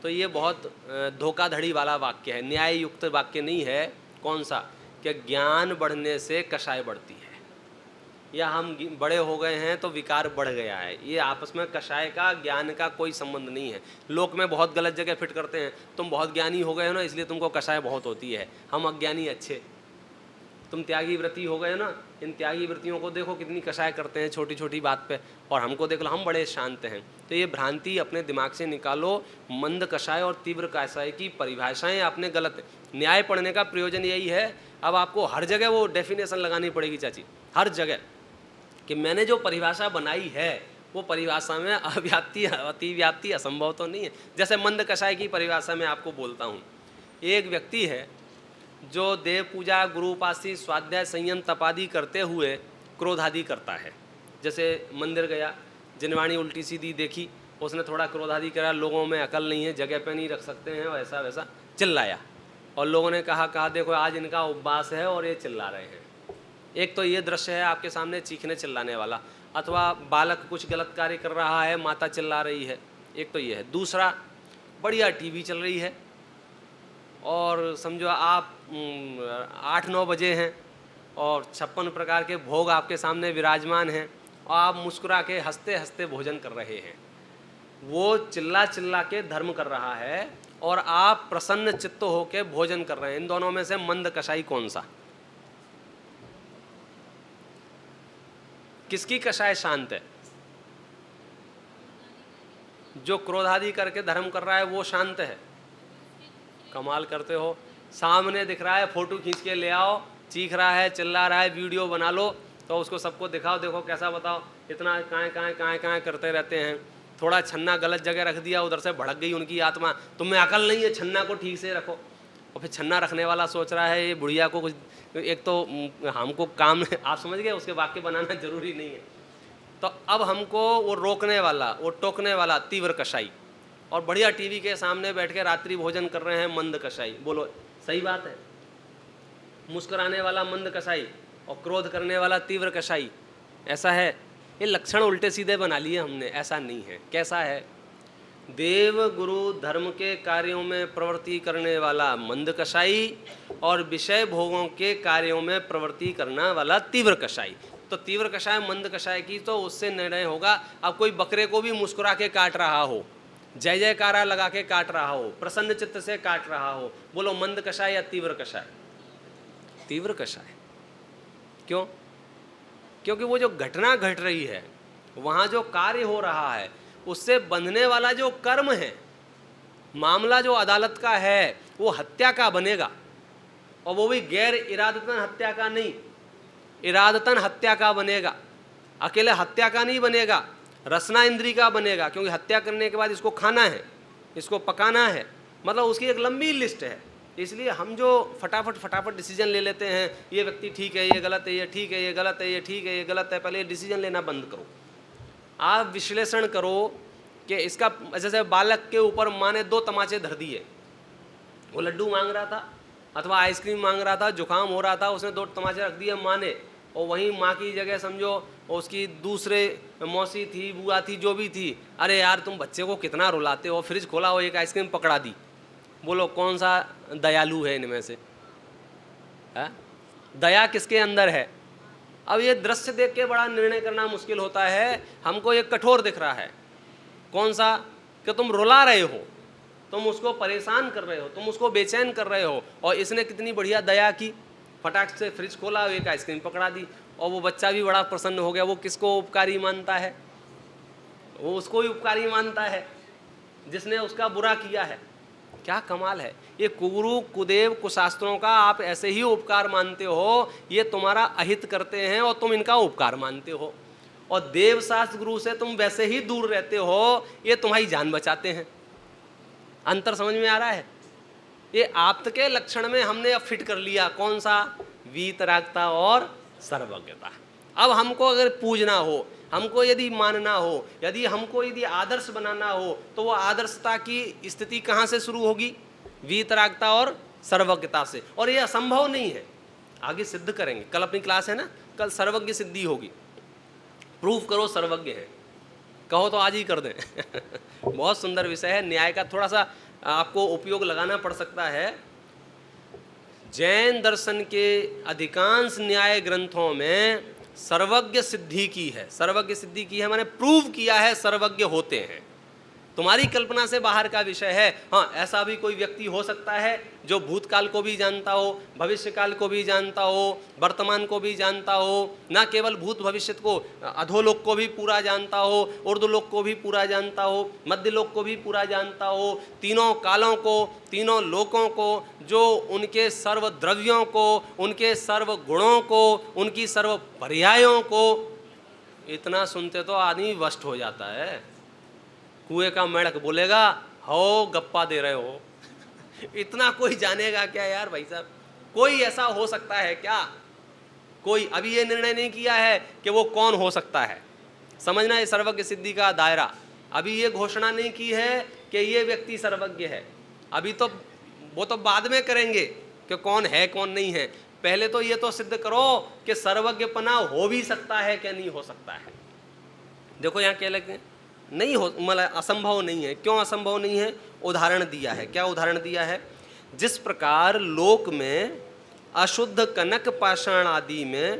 तो ये बहुत धोखाधड़ी वाला वाक्य है, न्याय युक्त वाक्य नहीं है। कौन सा? कि ज्ञान बढ़ने से कषाय बढ़ती है, या हम बड़े हो गए हैं तो विकार बढ़ गया है। ये आपस में कषाय का ज्ञान का कोई संबंध नहीं है। लोक में बहुत गलत जगह फिट करते हैं, तुम बहुत ज्ञानी हो गए हो ना इसलिए तुमको कषाय बहुत होती है, हम अज्ञानी अच्छे। तुम त्यागी व्रती हो गए ना, इन त्यागी व्रतियों को देखो कितनी कषाय करते हैं छोटी छोटी बात पे, और हमको देख लो हम बड़े शांत हैं। तो ये भ्रांति अपने दिमाग से निकालो। मंद कषाय और तीव्र कषाय की परिभाषाएं आपने गलत है। न्याय पढ़ने का प्रयोजन यही है। अब आपको हर जगह वो डेफिनेशन लगानी पड़ेगी चाची, हर जगह, कि मैंने जो परिभाषा बनाई है वो परिभाषा में अव्याप्ति अतिव्याप्ति असंभव तो नहीं है। जैसे मंद कषाय की परिभाषा में आपको बोलता हूँ, एक व्यक्ति है जो देव पूजा, गुरु उपासी, स्वाध्याय, संयम, तपादि करते हुए क्रोध आदि करता है। जैसे मंदिर गया, जिनवाणी उल्टी सीधी देखी, उसने थोड़ा क्रोध आदि करा, लोगों में अकल नहीं है, जगह पे नहीं रख सकते हैं, और ऐसा वैसा चिल्लाया, और लोगों ने कहा देखो आज इनका उपवास है और ये चिल्ला रहे हैं। एक तो ये दृश्य है आपके सामने चीखने चिल्लाने वाला, अथवा बालक कुछ गलत कार्य कर रहा है, माता चिल्ला रही है, एक तो ये है। दूसरा, बढ़िया टीवी चल रही है और समझो आप 8-9 बजे हैं और 56 प्रकार के भोग आपके सामने विराजमान हैं, और आप मुस्कुरा के हंसते हंसते भोजन कर रहे हैं। वो चिल्ला चिल्ला के धर्म कर रहा है और आप प्रसन्न चित्त होकर भोजन कर रहे हैं। इन दोनों में से मंद कषाई कौन सा? किसकी कषाय शांत है? जो क्रोधादि करके धर्म कर रहा है वो शांत है। कमाल करते हो, सामने दिख रहा है, फोटो खींच के ले आओ, चीख रहा है, चिल्ला रहा है, वीडियो बना लो, तो उसको सबको दिखाओ, देखो कैसा, बताओ, इतना काएं करते रहते हैं। थोड़ा छन्ना गलत जगह रख दिया, उधर से भड़क गई उनकी आत्मा, तुम्हें अकल नहीं है, छन्ना को ठीक से रखो। और फिर छन्ना रखने वाला सोच रहा है ये बुढ़िया को कुछ, एक तो हमको काम आप समझ गए, उसके वाक्य बनाना जरूरी नहीं है। तो अब हमको वो रोकने वाला, वो टोकने वाला तीव्र कषाई, और बढ़िया टीवी के सामने बैठ के रात्रि भोजन कर रहे हैं मंद कषाई। बोलो सही बात है? मुस्कुराने वाला मंद कषाई और क्रोध करने वाला तीव्र कषाई, ऐसा है? ये लक्षण उल्टे सीधे बना लिए हमने, ऐसा नहीं है। कैसा है? देव गुरु धर्म के कार्यों में प्रवृत्ति करने वाला मंद कषाई और विषय भोगों के कार्यों में प्रवृत्ति करने वाला तीव्र कषाई। तो तीव्र कषाय मंद कषाय की तो उससे निर्णय होगा। अब कोई बकरे को भी मुस्कुरा के काट रहा हो, जय जयकारा लगा के काट रहा हो, प्रसन्न चित्त से काट रहा हो, बोलो मंद कषाय या तीव्र कषाय? तीव्र कषाय। क्यों? क्योंकि वो जो घटना घट रही है, वहाँ जो कार्य हो रहा है, उससे बंधने वाला जो कर्म है, मामला जो अदालत का है, वो हत्या का बनेगा, और वो भी गैर इरादतन हत्या का नहीं, इरादतन हत्या का बनेगा। अकेले हत्या का नहीं बनेगा, रसना इंद्री का बनेगा, क्योंकि हत्या करने के बाद इसको खाना है, इसको पकाना है, मतलब उसकी एक लंबी लिस्ट है। इसलिए हम जो फटाफट डिसीजन ले लेते हैं, ये व्यक्ति ठीक है, ये गलत है, ये ठीक है, ये गलत है, ये ठीक है, ये गलत है, पहले ये डिसीजन लेना बंद करो। आप विश्लेषण करो कि इसका, जैसे बालक के ऊपर माँ ने 2 तमाचे धर दिए, वो लड्डू मांग रहा था, अथवा आइसक्रीम मांग रहा था, जुकाम हो रहा था, उसने 2 तमाचे रख दिए माँ ने, और वहीं माँ की जगह समझो उसकी दूसरे मौसी थी, बुआ थी, जो भी थी, अरे यार तुम बच्चे को कितना रुलाते हो, फ्रिज खोला हो, एक आइसक्रीम पकड़ा दी। बोलो कौन सा दयालु है इनमें से? है दया किसके अंदर है? अब ये दृश्य देख के बड़ा निर्णय करना मुश्किल होता है। हमको ये कठोर दिख रहा है। कौन सा? कि तुम रुला रहे हो, तुम उसको परेशान कर रहे हो, तुम उसको बेचैन कर रहे हो, और इसने कितनी बढ़िया दया की, फटाक से फ्रिज खोला, एक आइसक्रीम पकड़ा दी, और वो बच्चा भी बड़ा प्रसन्न हो गया। वो किसको उपकारी मानता है? वो उसको ही उपकारी मानता है जिसने उसका बुरा किया है। क्या कमाल है! ये कुगुरु कुदेव कुशास्त्रों का आप ऐसे ही उपकार मानते हो, ये तुम्हारा अहित करते हैं और तुम इनका उपकार मानते हो, और देव शास्त्र गुरु से तुम वैसे ही दूर रहते हो, ये तुम्हारी जान बचाते हैं। अंतर समझ में आ रहा है? ये आप्त के लक्षण में हमने अब फिट कर लिया। कौन सा? वीतरागता और सर्वज्ञता। अब हमको अगर पूजना हो, हमको यदि मानना हो, यदि आदर्श बनाना हो, तो वो आदर्शता की स्थिति कहाँ से शुरू होगी? वीतरागता और सर्वज्ञता से। और ये असंभव नहीं है, आगे सिद्ध करेंगे। कल अपनी क्लास है ना, कल सर्वज्ञ सिद्धि होगी। प्रूफ करो सर्वज्ञ है, कहो तो आज ही कर दें। बहुत सुंदर विषय है। न्याय का थोड़ा सा आपको उपयोग लगाना पड़ सकता है। जैन दर्शन के अधिकांश न्याय ग्रंथों में सर्वज्ञ सिद्धि की है। सर्वज्ञ सिद्धि की है माने प्रूव किया है सर्वज्ञ होते हैं। तुम्हारी कल्पना से बाहर का विषय है। हाँ, ऐसा भी कोई व्यक्ति हो सकता है जो भूतकाल को भी जानता हो, भविष्यकाल को भी जानता हो, वर्तमान को भी जानता हो, न केवल भूत भविष्य को, अधोलोक को भी पूरा जानता हो, ऊर्ध्वलोक को भी पूरा जानता हो, मध्यलोक को भी पूरा जानता हो, तीनों कालों को, तीनों लोकों को, जो उनके सर्व द्रव्यों को, उनके सर्व गुणों को, उनकी सर्व पर्यायों को। इतना सुनते तो आदमी वष्ट हो जाता है। कुएं का मेढक बोलेगा, हो गप्पा दे रहे हो। इतना कोई जानेगा क्या यार भाई साहब? कोई ऐसा हो सकता है क्या? कोई अभी ये निर्णय नहीं किया है कि वो कौन हो सकता है। समझना, ये सर्वज्ञ सिद्धि का दायरा। अभी ये घोषणा नहीं की है कि ये व्यक्ति सर्वज्ञ है। अभी तो वो तो बाद में करेंगे कि कौन है कौन नहीं है। पहले तो ये तो सिद्ध करो कि सर्वज्ञपना हो भी सकता है कि नहीं हो सकता है। देखो यहाँ क्या लगते हैं, नहीं हो, मतलब असंभव नहीं है। क्यों असंभव नहीं है? उदाहरण दिया है। क्या उदाहरण दिया है? जिस प्रकार लोक में अशुद्ध कनक पाषाण आदि में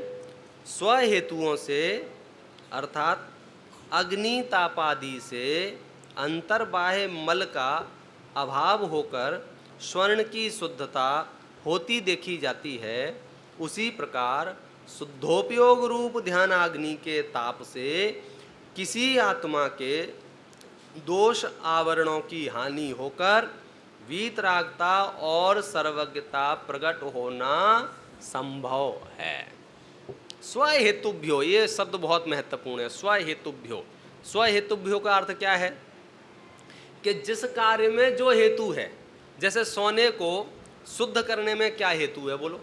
स्वहेतुओं से अर्थात अग्नि तापादि से अंतर्बाह्य मल का अभाव होकर स्वर्ण की शुद्धता होती देखी जाती है, उसी प्रकार शुद्धोपयोग रूप ध्यानाग्नि के ताप से किसी आत्मा के दोष आवरणों की हानि होकर वीतरागता और सर्वज्ञता प्रकट होना संभव है। स्वहेतुभ्यो, ये शब्द बहुत महत्वपूर्ण है। स्वहेतुभ्यो, स्वहेतुभ्यो का अर्थ क्या है? कि जिस कार्य में जो हेतु है। जैसे सोने को शुद्ध करने में क्या हेतु है? बोलो।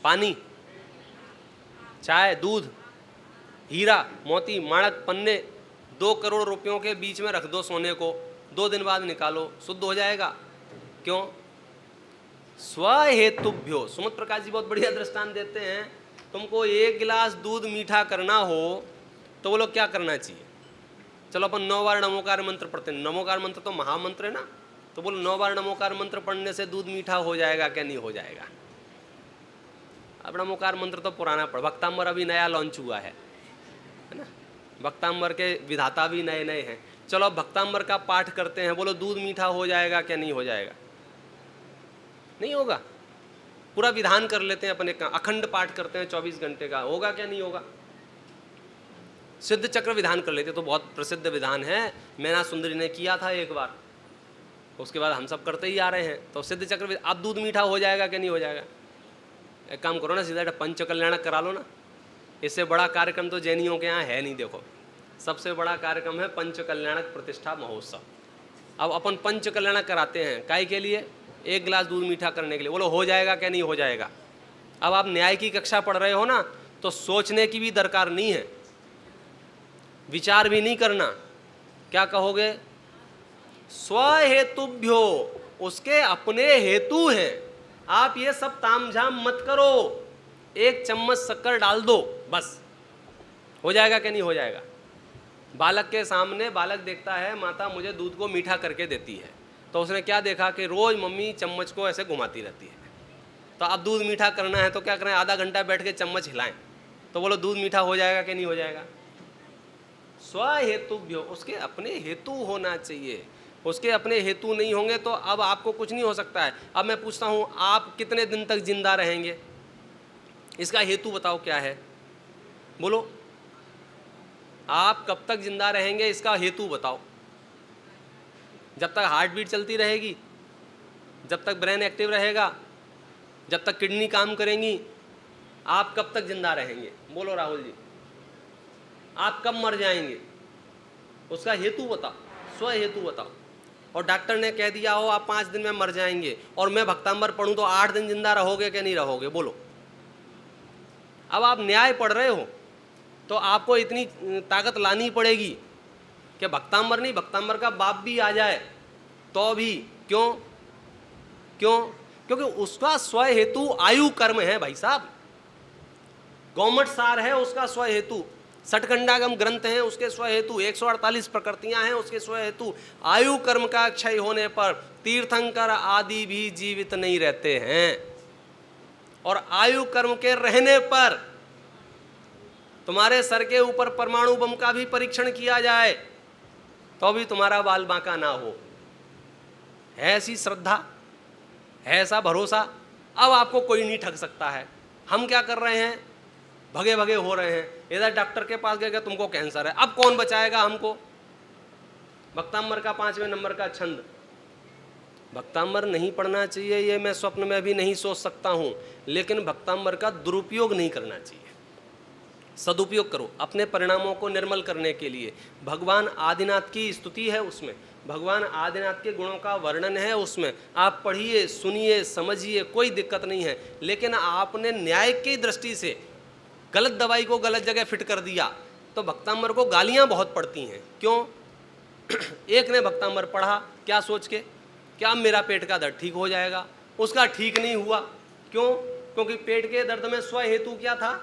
पानी, चाय, दूध, हीरा, मोती, माणक, पन्ने। 2 करोड़ रुपयों के बीच में रख दो सोने को, 2 दिन बाद निकालो, शुद्ध हो जाएगा। क्यों? स्वहेतुभ्यो। सुमत प्रकाश जी बहुत बढ़िया दृष्टांत देते हैं। तुमको 1 गिलास दूध मीठा करना हो तो बोलो क्या करना चाहिए? चलो अपन 9 बार नमोकार मंत्र पढ़ते हैं। नमोकार मंत्र तो महामंत्र है ना, तो बोलो 9 बार नमोकार मंत्र पढ़ने से दूध मीठा हो जाएगा क्या नहीं हो जाएगा? अब नमोकार मंत्र तो पुराना पढ़, भक्तांबर अभी नया लॉन्च हुआ है ना। भक्तांबर के विधाता भी नए नए हैं। चलो अब भक्तांबर का पाठ करते हैं, बोलो दूध मीठा हो जाएगा क्या नहीं हो जाएगा? नहीं होगा। पूरा विधान कर लेते हैं अपने का, अखंड पाठ करते हैं 24 घंटे का, होगा क्या नहीं होगा? सिद्ध चक्र विधान कर लेते तो बहुत प्रसिद्ध विधान है, मैना सुंदरी ने किया था एक बार, उसके बाद हम सब करते ही आ रहे हैं। तो सिद्ध चक्र, अब दूध मीठा हो जाएगा क्या नहीं हो जाएगा? एक काम करो ना, सीधा पंच कल्याणक करा लो ना। इससे बड़ा कार्यक्रम तो जैनियों के यहाँ है नहीं। देखो, सबसे बड़ा कार्यक्रम है पंच कल्याणक प्रतिष्ठा महोत्सव। अब अपन पंच कल्याणक कराते हैं काहे के लिए? 1 गिलास दूध मीठा करने के लिए। बोलो हो जाएगा क्या नहीं हो जाएगा? अब आप न्याय की कक्षा पढ़ रहे हो ना, तो सोचने की भी दरकार नहीं है, विचार भी नहीं करना। क्या कहोगे? स्वहेतुभ्यो, उसके अपने हेतु हैं। आप ये सब तामझाम मत करो, 1 चम्मच शक्कर डाल दो बस, हो जाएगा कि नहीं हो जाएगा। बालक के सामने बालक देखता है माता मुझे दूध को मीठा करके देती है, तो उसने क्या देखा कि रोज मम्मी चम्मच को ऐसे घुमाती रहती है। तो अब दूध मीठा करना है तो क्या करें, आधा घंटा बैठ के चम्मच हिलाएं, तो बोलो दूध मीठा हो जाएगा कि नहीं हो जाएगा। स्वहेतुभ्यो, उसके अपने हेतु होना चाहिए। उसके अपने हेतु नहीं होंगे तो अब आपको कुछ नहीं हो सकता है। अब मैं पूछता हूँ, आप कितने दिन तक जिंदा रहेंगे, इसका हेतु बताओ क्या है, बोलो। आप कब तक जिंदा रहेंगे इसका हेतु बताओ। जब तक हार्ट बीट चलती रहेगी, जब तक ब्रेन एक्टिव रहेगा, जब तक किडनी काम करेंगी, आप कब तक जिंदा रहेंगे, बोलो राहुल जी। आप कब मर जाएंगे, उसका हेतु बताओ, स्व हेतु बताओ। और डॉक्टर ने कह दिया हो आप 5 दिन में मर जाएंगे, और मैं भक्तांबर पढ़ूं तो 8 दिन जिंदा रहोगे कि नहीं रहोगे, बोलो। अब आप न्याय पढ़ रहे हो तो आपको इतनी ताकत लानी पड़ेगी कि भक्तांबर नहीं, भक्तांबर का बाप भी आ जाए तो भी। क्यों? क्योंकि उसका स्व हेतु आयु कर्म है भाई साहब। गौमठ सार है उसका स्व हेतु, सठखंडागम ग्रंथ हैं उसके स्व हेतु, 148 प्रकृतियां हैं उसके स्व हेतु। आयु कर्म का क्षय होने पर तीर्थंकर आदि भी जीवित नहीं रहते हैं, और आयु कर्म के रहने पर तुम्हारे सर के ऊपर परमाणु बम का भी परीक्षण किया जाए तो भी तुम्हारा बाल बांका ना हो। है ऐसी श्रद्धा, है ऐसा भरोसा, अब आपको कोई नहीं ठग सकता है। हम क्या कर रहे हैं, भगे भगे हो रहे हैं। इधर डॉक्टर के पास गए तुमको कैंसर है, अब कौन बचाएगा हमको। भक्तांबर का 5वें नंबर का छंद, भक्तांबर नहीं पढ़ना चाहिए ये मैं स्वप्न में भी नहीं सोच सकता हूं, लेकिन भक्तांबर का दुरुपयोग नहीं करना चाहिए, सदुपयोग करो अपने परिणामों को निर्मल करने के लिए। भगवान आदिनाथ की स्तुति है उसमें, भगवान आदिनाथ के गुणों का वर्णन है उसमें। आप पढ़िए, सुनिए, समझिए, कोई दिक्कत नहीं है। लेकिन आपने न्याय की दृष्टि से गलत दवाई को गलत जगह फिट कर दिया तो भक्तांबर को गालियां बहुत पड़ती हैं। क्यों? एक ने भक्तांबर पढ़ा क्या सोच के, क्या मेरा पेट का दर्द ठीक हो जाएगा, उसका ठीक नहीं हुआ। क्यों? क्योंकि पेट के दर्द में स्व हेतु क्या था,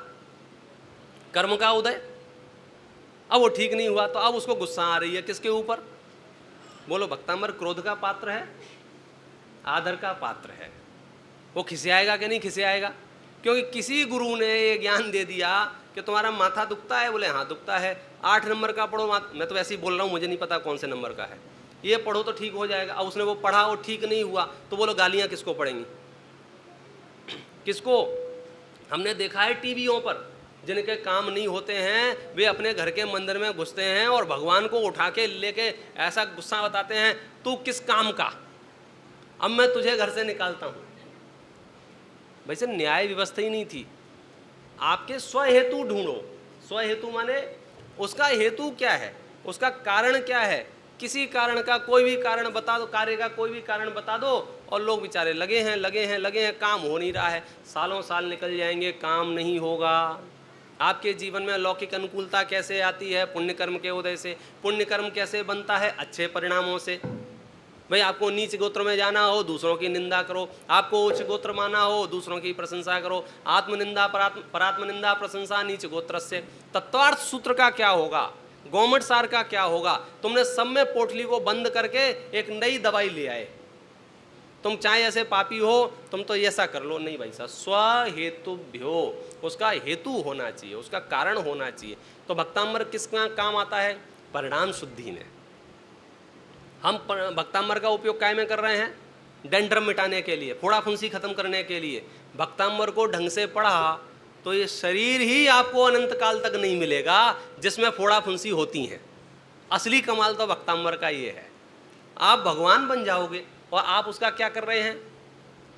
कर्म का उदय। अब वो ठीक नहीं हुआ तो अब उसको गुस्सा आ रही है, किसके ऊपर, बोलो। भक्तांबर क्रोध का पात्र है, आदर का पात्र है। वो खिसियाएगा कि नहीं खिसियाएगा? क्योंकि किसी गुरु ने ये ज्ञान दे दिया कि तुम्हारा माथा दुखता है, बोले हाँ दुखता है, 8 नंबर का पढ़ो। मैं तो वैसे ही बोल रहा हूँ, मुझे नहीं पता कौन से नंबर का है, ये पढ़ो तो ठीक हो जाएगा। अब उसने वो पढ़ा और ठीक नहीं हुआ तो बोलो गालियाँ किसको पड़ेंगी, किसको? हमने देखा है टीवियों पर जिनके काम नहीं होते हैं वे अपने घर के मंदिर में घुसते हैं और भगवान को उठा के लेके ऐसा गुस्सा बताते हैं, तू किस काम का, अब मैं तुझे घर से निकालता हूँ। वैसे न्याय व्यवस्था ही नहीं थी। आपके स्व हेतु ढूंढो। स्व हेतु माने उसका हेतु क्या है, उसका कारण क्या है। किसी कारण का कोई भी कारण बता दो, कार्य का कोई भी कारण बता दो और लोग बेचारे लगे हैं, काम हो नहीं रहा है। सालों साल निकल जाएंगे, काम नहीं होगा। आपके जीवन में लौकिक अनुकूलता कैसे आती है? पुण्य कर्म के उदय से। पुण्य कर्म कैसे बनता है? अच्छे परिणामों से। भाई आपको नीच गोत्र में जाना हो, दूसरों की निंदा करो। आपको उच्च गोत्र माना हो, दूसरों की प्रशंसा करो। आत्मनिंदा परात्मनिंदा प्रशंसा नीच गोत्र से। तत्वार्थ सूत्र का क्या होगा, गौमट सार का क्या होगा? तुमने सब में पोटली को बंद करके एक नई दवाई ले आए। तुम चाहे ऐसे पापी हो, तुम तो ऐसा कर लो। नहीं भाई साहब, स्व हेतुभ्यो, उसका हेतु होना चाहिए, उसका कारण होना चाहिए। तो भक्तांबर किसका काम आता है? परिणाम शुद्धि में। हम भक्तांबर का उपयोग काय में कर रहे हैं? डेंड्रम मिटाने के लिए, फोड़ा फुंसी खत्म करने के लिए। भक्तांबर को ढंग से पढ़ा तो ये शरीर ही आपको अनंत काल तक नहीं मिलेगा जिसमें फोड़ा फुंसी होती हैं। असली कमाल तो भक्तांबर का ये है। आप भगवान बन जाओगे और आप उसका क्या कर रहे हैं?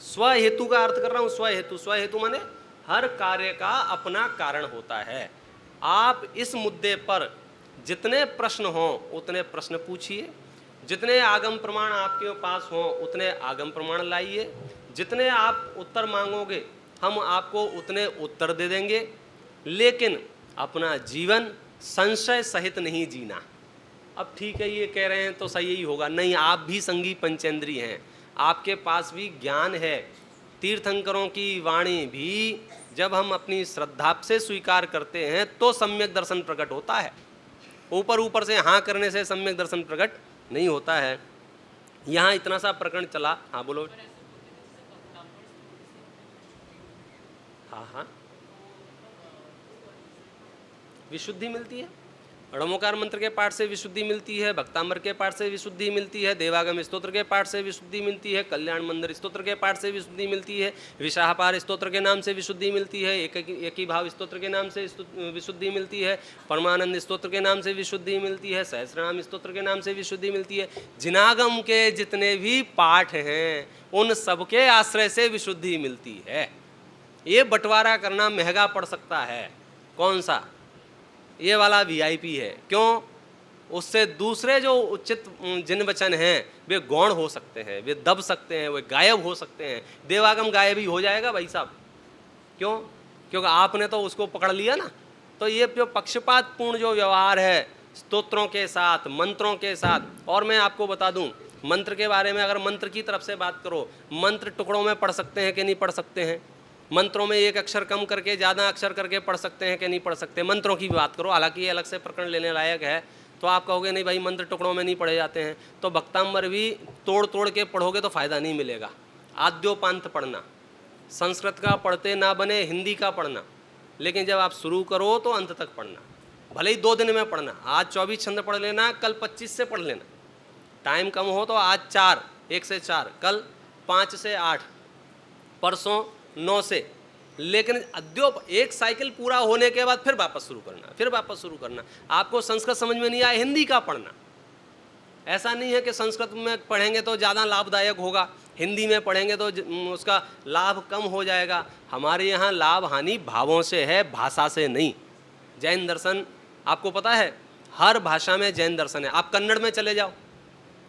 स्व हेतु का अर्थ कर रहा हूं। स्व हेतु माने हर कार्य का अपना कारण होता है। आप इस मुद्दे पर जितने प्रश्न हों उतने प्रश्न पूछिए, जितने आगम प्रमाण आपके पास हों उतने आगम प्रमाण लाइए। जितने आप उत्तर मांगोगे हम आपको उतने उत्तर दे देंगे, लेकिन अपना जीवन संशय सहित नहीं जीना। अब ठीक है ये कह रहे हैं तो सही ही होगा, नहीं, आप भी संगी पंचेंद्री हैं। आपके पास भी ज्ञान है। तीर्थंकरों की वाणी भी जब हम अपनी श्रद्धा से स्वीकार करते हैं तो सम्यक दर्शन प्रकट होता है। ऊपर ऊपर से हाँ करने से सम्यक दर्शन प्रकट नहीं होता है। यहाँ इतना सा प्रकरण चला। हाँ बोलो। हाँ हाँ, विशुद्धि मिलती है। णमोकार मंत्र के पाठ से विशुद्धि मिलती है, भक्तांबर के पाठ से विशुद्धि मिलती है, देवागम स्तोत्र के पाठ से विशुद्धि मिलती है, कल्याण मंदिर स्तोत्र के पाठ से विशुद्धि मिलती है, विशाहपार स्तोत्र के नाम से विशुद्धि मिलती है, एक ही भाव स्तोत्र के नाम से विशुद्धि मिलती है, परमानंद स्तोत्र के नाम से विशुद्धि मिलती है, सहस्रनाम स्तोत्र के नाम से विशुद्धि मिलती है। जिनागम के जितने भी पाठ हैं उन सबके आश्रय से विशुद्धि मिलती है। ये बंटवारा करना महंगा पड़ सकता है। कौन सा? ये वाला वीआईपी है। क्यों? उससे दूसरे जो उचित जिन वचन हैं वे गौण हो सकते हैं, वे दब सकते हैं, वे गायब हो सकते हैं। देवागम गायब ही हो जाएगा भाई साहब। क्यों? क्योंकि आपने तो उसको पकड़ लिया ना। तो ये जो पक्षपातपूर्ण जो व्यवहार है स्तोत्रों के साथ, मंत्रों के साथ। और मैं आपको बता दूं, मंत्र के बारे में अगर मंत्र की तरफ से बात करो, मंत्र टुकड़ों में पढ़ सकते हैं कि नहीं पढ़ सकते हैं? मंत्रों में एक अक्षर कम करके ज़्यादा अक्षर करके पढ़ सकते हैं कि नहीं पढ़ सकते? मंत्रों की बात करो, हालांकि ये अलग से प्रकरण लेने लायक है। तो आप कहोगे नहीं भाई मंत्र टुकड़ों में नहीं पढ़े जाते हैं, तो भक्तांबर भी तोड़ तोड़ के पढ़ोगे तो फ़ायदा नहीं मिलेगा। आद्योपांत पढ़ना, संस्कृत का पढ़ते ना बने हिंदी का पढ़ना, लेकिन जब आप शुरू करो तो अंत तक पढ़ना। भले ही 2 दिन में पढ़ना, आज 24 छंद पढ़ लेना, कल 25 से पढ़ लेना। टाइम कम हो तो आज 4, 1 से 4, कल 5 से 8, परसों 9 से। लेकिन अद्योप एक साइकिल पूरा होने के बाद फिर वापस शुरू करना, फिर वापस शुरू करना। आपको संस्कृत समझ में नहीं आया, हिंदी का पढ़ना। ऐसा नहीं है कि संस्कृत में पढ़ेंगे तो ज़्यादा लाभदायक होगा, हिंदी में पढ़ेंगे तो उसका लाभ कम हो जाएगा। हमारे यहाँ लाभ हानि भावों से है, भाषा से नहीं। जैन दर्शन आपको पता है हर भाषा में जैन दर्शन है। आप कन्नड़ में चले जाओ,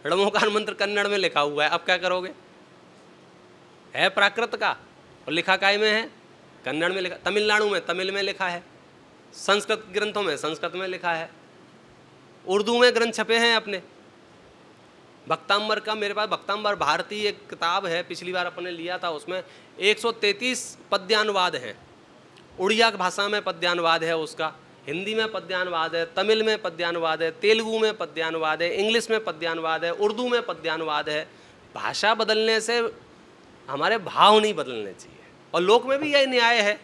णमोकार मंत्र कन्नड़ में लिखा हुआ है, अब क्या करोगे? है प्राकृत का और लिखा काय में है? कन्नड़ में लिखा। तमिलनाडु में तमिल में लिखा है, संस्कृत ग्रंथों में संस्कृत में लिखा है, उर्दू में ग्रंथ छपे हैं अपने। भक्तांबर का मेरे पास भक्तांबर भारती एक किताब है, पिछली बार अपने लिया था, उसमें 133 पद्यानुवाद हैं। उड़िया भाषा में पद्यानुवाद है उसका, हिंदी में पद्यानुवाद है, तमिल में पद्यानुवाद है, तेलुगु में पद्यानुवाद है, इंग्लिश में पद्यानुवाद है, उर्दू में पद्यानुवाद है। भाषा बदलने से हमारे भाव नहीं बदलने चाहिए। और लोक में भी यही न्याय है।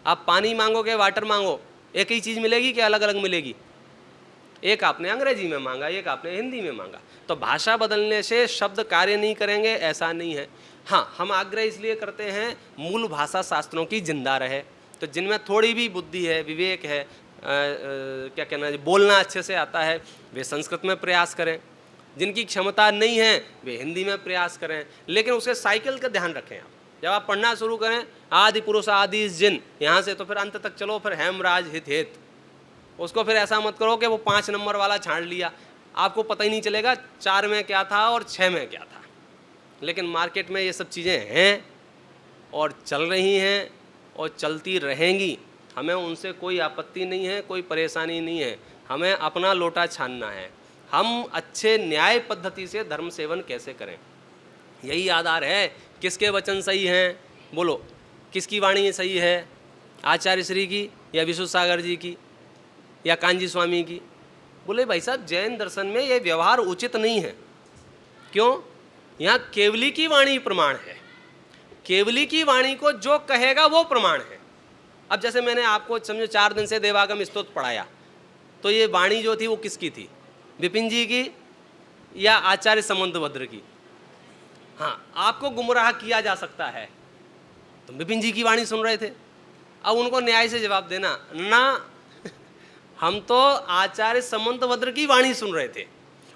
आप पानी मांगोगे, वाटर मांगो, एक ही चीज़ मिलेगी कि अलग अलग मिलेगी? एक आपने अंग्रेजी में मांगा, एक आपने हिंदी में मांगा। तो भाषा बदलने से शब्द कार्य नहीं करेंगे ऐसा नहीं है। हाँ, हम आग्रह इसलिए करते हैं मूल भाषा शास्त्रों की जिंदा रहे। तो जिनमें थोड़ी भी बुद्धि है, विवेक है, क्या कहना है, बोलना अच्छे से आता है, वे संस्कृत में प्रयास करें। जिनकी क्षमता नहीं है वे हिंदी में प्रयास करें। लेकिन उसके साइकिल का ध्यान रखें। आप जब आप पढ़ना शुरू करें आदि पुरुष आदि जिन यहाँ से, तो फिर अंत तक चलो, फिर हेमराज हित हेत। उसको फिर ऐसा मत करो कि वो 5 नंबर वाला छाड़ लिया, आपको पता ही नहीं चलेगा 4 में क्या था और 6 में क्या था। लेकिन मार्केट में ये सब चीज़ें हैं और चल रही हैं और चलती रहेंगी। हमें उनसे कोई आपत्ति नहीं है, कोई परेशानी नहीं है। हमें अपना लोटा छानना है। हम अच्छे न्याय पद्धति से धर्म सेवन कैसे करें, यही आधार है। किसके वचन सही हैं? बोलो, किसकी वाणी सही है? आचार्य श्री की या विश्व सागर जी की या कांजी स्वामी की? बोले भाई साहब जैन दर्शन में ये व्यवहार उचित नहीं है। क्यों? यहाँ केवली की वाणी प्रमाण है। केवली की वाणी को जो कहेगा वो प्रमाण है। अब जैसे मैंने आपको समझो 4 दिन से देवागम स्तोत्र पढ़ाया, तो ये वाणी जो थी वो किसकी थी? विपिन जी की या आचार्य समंतभद्र की? हाँ, आपको गुमराह किया जा सकता है। तो विपिन जी की वाणी सुन रहे थे, अब उनको न्याय से जवाब देना ना, हम तो आचार्य समंतभद्र की वाणी सुन रहे थे।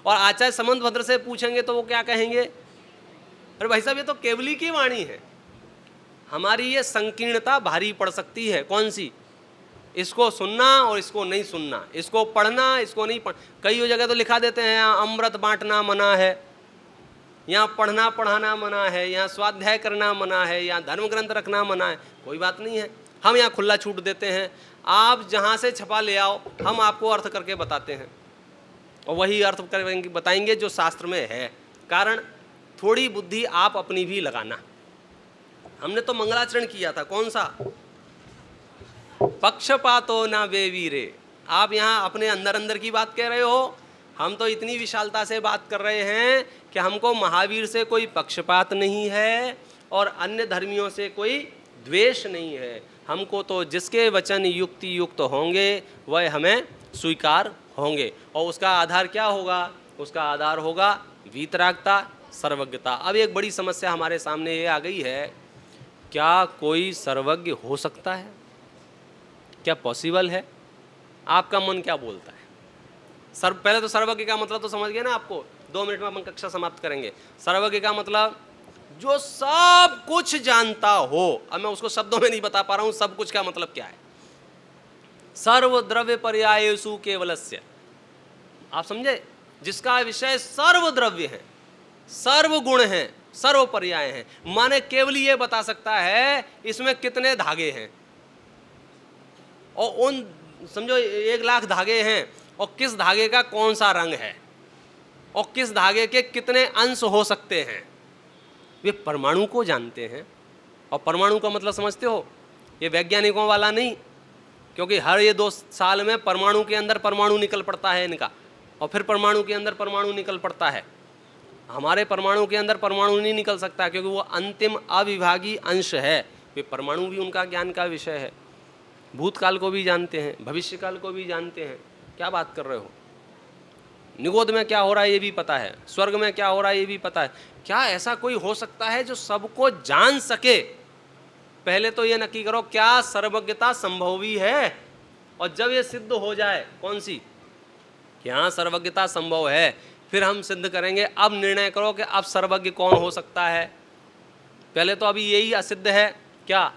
और आचार्य समंतभद्र से पूछेंगे तो वो क्या कहेंगे? अरे भाई साहब ये तो केवली की वाणी है। हमारी ये संकीर्णता भारी पड़ सकती है। कौन सी? इसको सुनना और इसको नहीं सुनना, इसको पढ़ना, इसको नहीं पढ़। कई जगह तो लिखा देते हैं यहाँ अमृत बांटना मना है, यहाँ पढ़ना पढ़ाना मना है, यहाँ स्वाध्याय करना मना है, यहाँ धर्म ग्रंथ रखना मना है। कोई बात नहीं है, हम यहाँ खुला छूट देते हैं। आप जहाँ से छपा ले आओ, हम आपको अर्थ करके बताते हैं और वही अर्थ करके बताएंगे जो शास्त्र में है। कारण थोड़ी बुद्धि आप अपनी भी लगाना। हमने तो मंगलाचरण किया था, कौन सा? पक्षपातो ना बेवीरे। आप यहाँ अपने अंदर अंदर की बात कह रहे हो, हम तो इतनी विशालता से बात कर रहे हैं कि हमको महावीर से कोई पक्षपात नहीं है और अन्य धर्मियों से कोई द्वेष नहीं है। हमको तो जिसके वचन युक्ति युक्त होंगे वह हमें स्वीकार होंगे, और उसका आधार क्या होगा? उसका आधार होगा वीतरागता, सर्वज्ञता। अब एक बड़ी समस्या हमारे सामने ये आ गई है, क्या कोई सर्वज्ञ हो सकता है? क्या पॉसिबल है? आपका मन क्या बोलता है? पहले तो सर्वज्ञ का मतलब तो समझ गए ना आपको, 2 मिनट में अपन कक्षा समाप्त करेंगे। सर्वज्ञ का मतलब जो सब कुछ जानता हो। अब मैं उसको शब्दों में नहीं बता पा रहा हूं सब कुछ का मतलब क्या है। सर्व द्रव्य पर्यायेषु केवलस्य, आप समझे? जिसका विषय सर्व द्रव्य है, सर्व गुण है, सर्व पर्याय है। माने केवल ये बता सकता है इसमें कितने धागे हैं, और उन समझो 1,00,000 धागे हैं, और किस धागे का कौन सा रंग है, और किस धागे के कितने अंश हो सकते हैं। वे परमाणु को जानते हैं। और परमाणु का मतलब समझते हो? ये वैज्ञानिकों वाला नहीं, क्योंकि हर ये 2 साल में परमाणु के अंदर परमाणु निकल पड़ता है इनका, और फिर परमाणु के अंदर परमाणु निकल पड़ता है। हमारे परमाणु के अंदर परमाणु नहीं निकल सकता, क्योंकि वो अंतिम अविभागी अंश है। वे परमाणु भी उनका ज्ञान का विषय है। भूतकाल को भी जानते हैं, भविष्यकाल को भी जानते हैं। क्या बात कर रहे हो? निगोद में क्या हो रहा है ये भी पता है, स्वर्ग में क्या हो रहा है ये भी पता है। क्या ऐसा कोई हो सकता है जो सबको जान सके? पहले तो ये नक्की करो क्या सर्वज्ञता संभव भी है, और जब ये सिद्ध हो जाए, कौन सी, कि हाँ सर्वज्ञता संभव है, फिर हम सिद्ध करेंगे। अब निर्णय करो कि अब सर्वज्ञ कौन हो सकता है। पहले तो अभी यही असिद्ध है क्या,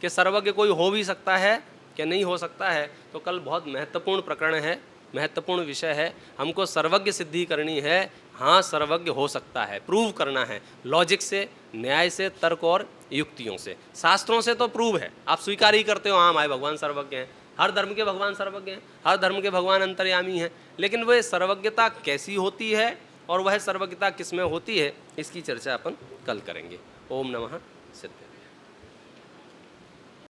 कि सर्वज्ञ कोई हो भी सकता है कि नहीं हो सकता है। तो कल बहुत महत्वपूर्ण प्रकरण है, महत्वपूर्ण विषय है। हमको सर्वज्ञ सिद्धि करनी है। हाँ सर्वज्ञ हो सकता है, प्रूव करना है, लॉजिक से, न्याय से, तर्क और युक्तियों से। शास्त्रों से तो प्रूव है, आप स्वीकार ही करते हो, हाँ हमारे भगवान सर्वज्ञ हैं, हर धर्म के भगवान सर्वज्ञ हैं, हर धर्म के भगवान अंतर्यामी हैं। लेकिन वह सर्वज्ञता कैसी होती है और वह सर्वज्ञता किस में होती है, इसकी चर्चा अपन कल करेंगे। ओम नमः सिद्धे।